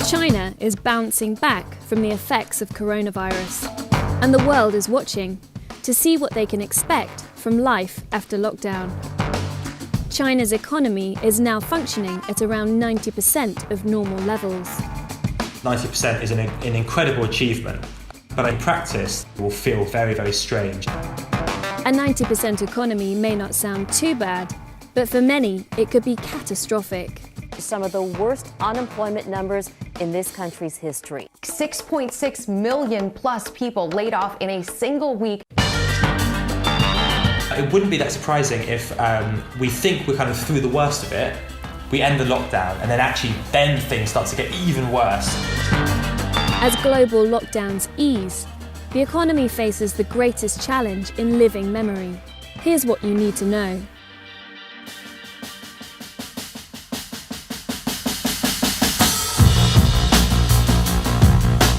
China is bouncing back from the effects of coronavirus, and the world is watching to see what they can expect from life after lockdown. China's economy is now functioning at around 90% of normal levels. 90% is an incredible achievement, but in practice it will feel very, very strange. A 90% economy may not sound too bad, but for many it could be catastrophic. Some of the worst unemployment numbers in this country's history. 6.6 million plus people laid off in a single week. It wouldn't be that surprising if we think we're kind of through the worst of it, we end the lockdown, and then things start to get even worse. As global lockdowns ease, the economy faces the greatest challenge in living memory. Here's what you need to know.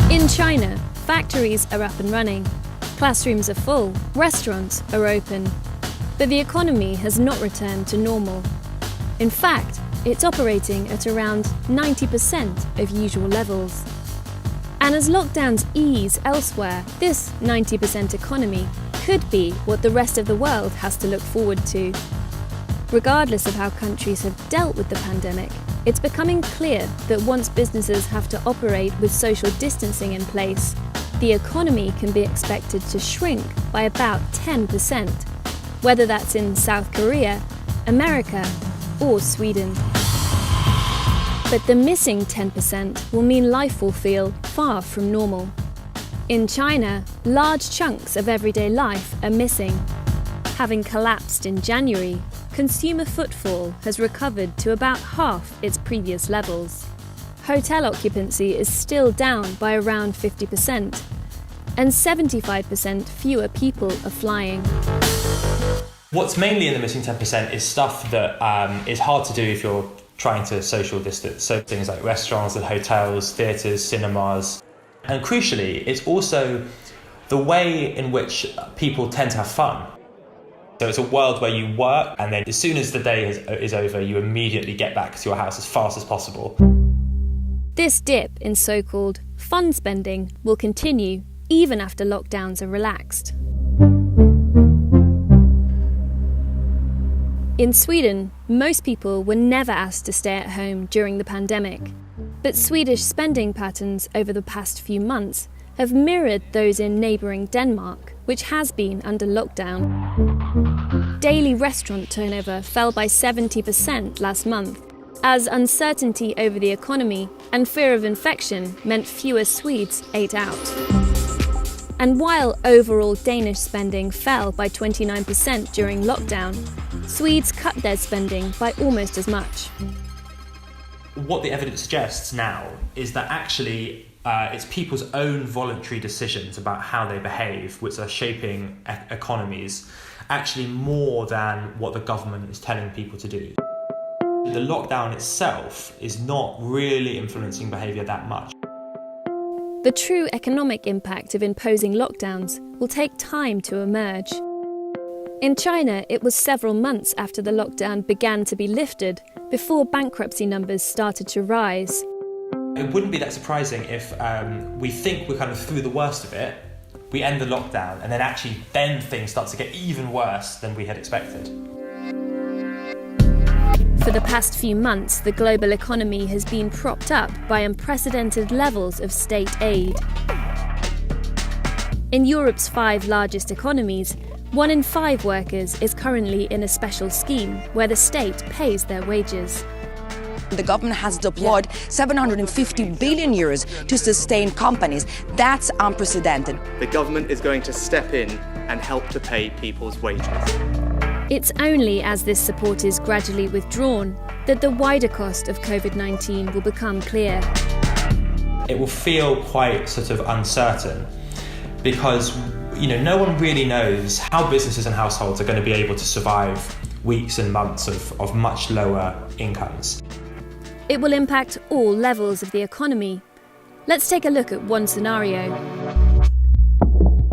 In China, factories are up and running, classrooms are full, restaurants are open, but the economy has not returned to normal. In fact, it's operating at around 90% of usual levels. And as lockdowns ease elsewhere, this 90% economy could be what the rest of the world has to look forward to. Regardless of how countries have dealt with the pandemic, it's becoming clear that once businesses have to operate with social distancing in place, the economy can be expected to shrink by about 10%, whether that's in South Korea, America, or Sweden. But the missing 10% will mean life will feel far from normal. In China, large chunks of everyday life are missing. Having collapsed in January, consumer footfall has recovered to about half its previous levels. Hotel occupancy is still down by around 50%, and 75% fewer people are flying. What's mainly in the missing 10% is stuff that is hard to do if you're trying to social distance. So things like restaurants and hotels, theatres, cinemas. And crucially, it's also the way in which people tend to have fun. So it's a world where you work, and then as soon as the day is over, you immediately get back to your house as fast as possible. This dip in so-called fun spending will continue even after lockdowns are relaxed. In Sweden, most people were never asked to stay at home during the pandemic. But Swedish spending patterns over the past few months have mirrored those in neighbouring Denmark, which has been under lockdown. Daily restaurant turnover fell by 70% last month, as uncertainty over the economy and fear of infection meant fewer Swedes ate out. And while overall Danish spending fell by 29% during lockdown, Swedes cut their spending by almost as much. What the evidence suggests now is that actually it's people's own voluntary decisions about how they behave which are shaping economies, actually more than what the government is telling people to do. The lockdown itself is not really influencing behaviour that much. The true economic impact of imposing lockdowns will take time to emerge. In China, it was several months after the lockdown began to be lifted before bankruptcy numbers started to rise. It wouldn't be that surprising if we think we're kind of through the worst of it, we end the lockdown, and then things start to get even worse than we had expected. For the past few months, the global economy has been propped up by unprecedented levels of state aid. In Europe's 5 largest economies, 1 in 5 workers is currently in a special scheme where the state pays their wages. The government has deployed 750 billion euros to sustain companies. That's unprecedented. The government is going to step in and help to pay people's wages. It's only as this support is gradually withdrawn that the wider cost of COVID-19 will become clear. It will feel quite sort of uncertain because no one really knows how businesses and households are going to be able to survive weeks and months of much lower incomes. It will impact all levels of the economy. Let's take a look at one scenario.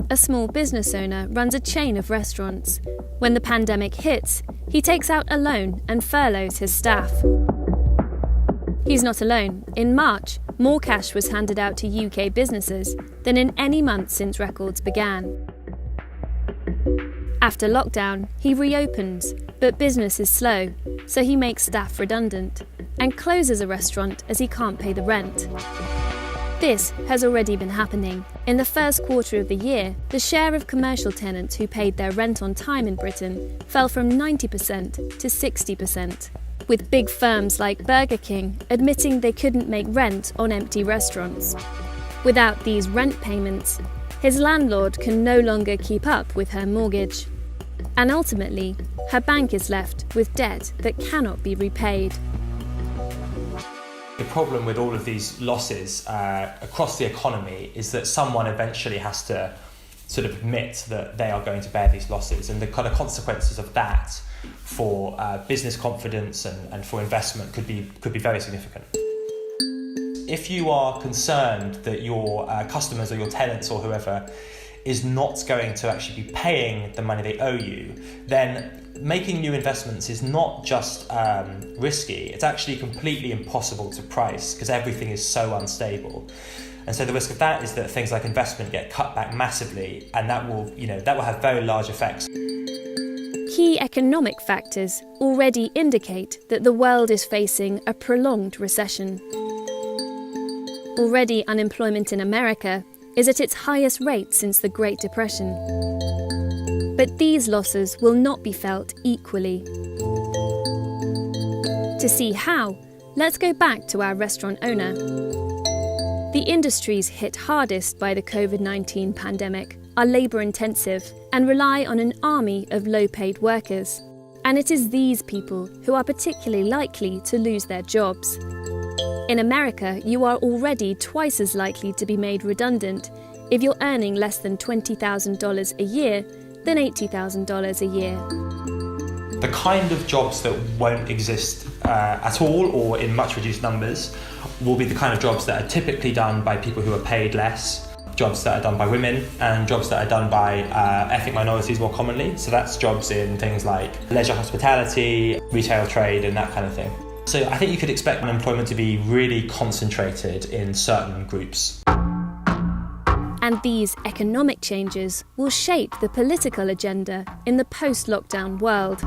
A small business owner runs a chain of restaurants. When the pandemic hits, he takes out a loan and furloughs his staff. He's not alone. In March, more cash was handed out to UK businesses than in any month since records began. After lockdown, he reopens, but business is slow, so he makes staff redundant and closes a restaurant as he can't pay the rent. This has already been happening. In the first quarter of the year, the share of commercial tenants who paid their rent on time in Britain fell from 90% to 60%, with big firms like Burger King admitting they couldn't make rent on empty restaurants. Without these rent payments, his landlord can no longer keep up with her mortgage. And ultimately, her bank is left with debt that cannot be repaid. The problem with all of these losses across the economy is that someone eventually has to sort of admit that they are going to bear these losses, and the kind of consequences of that for business confidence and for investment could be very significant. If you are concerned that your customers or your tenants or whoever is not going to actually be paying the money they owe you, then making new investments is not just risky, it's actually completely impossible to price because everything is so unstable. And so the risk of that is that things like investment get cut back massively, and that will have very large effects. Key economic factors already indicate that the world is facing a prolonged recession. Already, unemployment in America is at its highest rate since the Great Depression. But these losses will not be felt equally. To see how, let's go back to our restaurant owner. The industries hit hardest by the COVID-19 pandemic are labour-intensive and rely on an army of low-paid workers. And it is these people who are particularly likely to lose their jobs. In America, you are already twice as likely to be made redundant if you're earning less than $20,000 a year than $80,000 a year. The kind of jobs that won't exist at all or in much reduced numbers will be the kind of jobs that are typically done by people who are paid less, jobs that are done by women, and jobs that are done by ethnic minorities more commonly. So that's jobs in things like leisure hospitality, retail trade, and that kind of thing. So I think you could expect unemployment to be really concentrated in certain groups. And these economic changes will shape the political agenda in the post-lockdown world.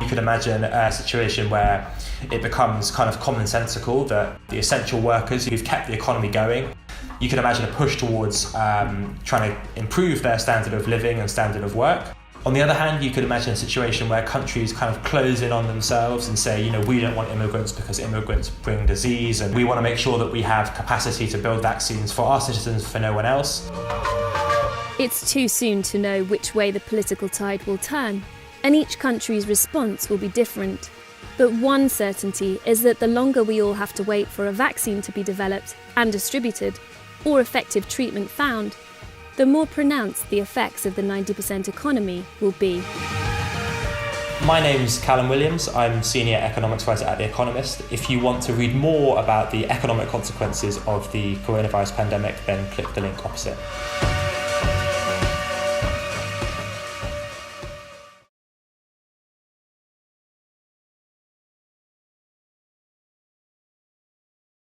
You could imagine a situation where it becomes kind of commonsensical that the essential workers who've kept the economy going, you could imagine a push towards trying to improve their standard of living and standard of work. On the other hand, you could imagine a situation where countries kind of close in on themselves and say, we don't want immigrants because immigrants bring disease, and we want to make sure that we have capacity to build vaccines for our citizens, for no one else. It's too soon to know which way the political tide will turn, and each country's response will be different. But one certainty is that the longer we all have to wait for a vaccine to be developed and distributed, or effective treatment found, the more pronounced the effects of the 90% economy will be. My name's Callum Williams. I'm Senior Economics Writer at The Economist. If you want to read more about the economic consequences of the coronavirus pandemic, then click the link opposite.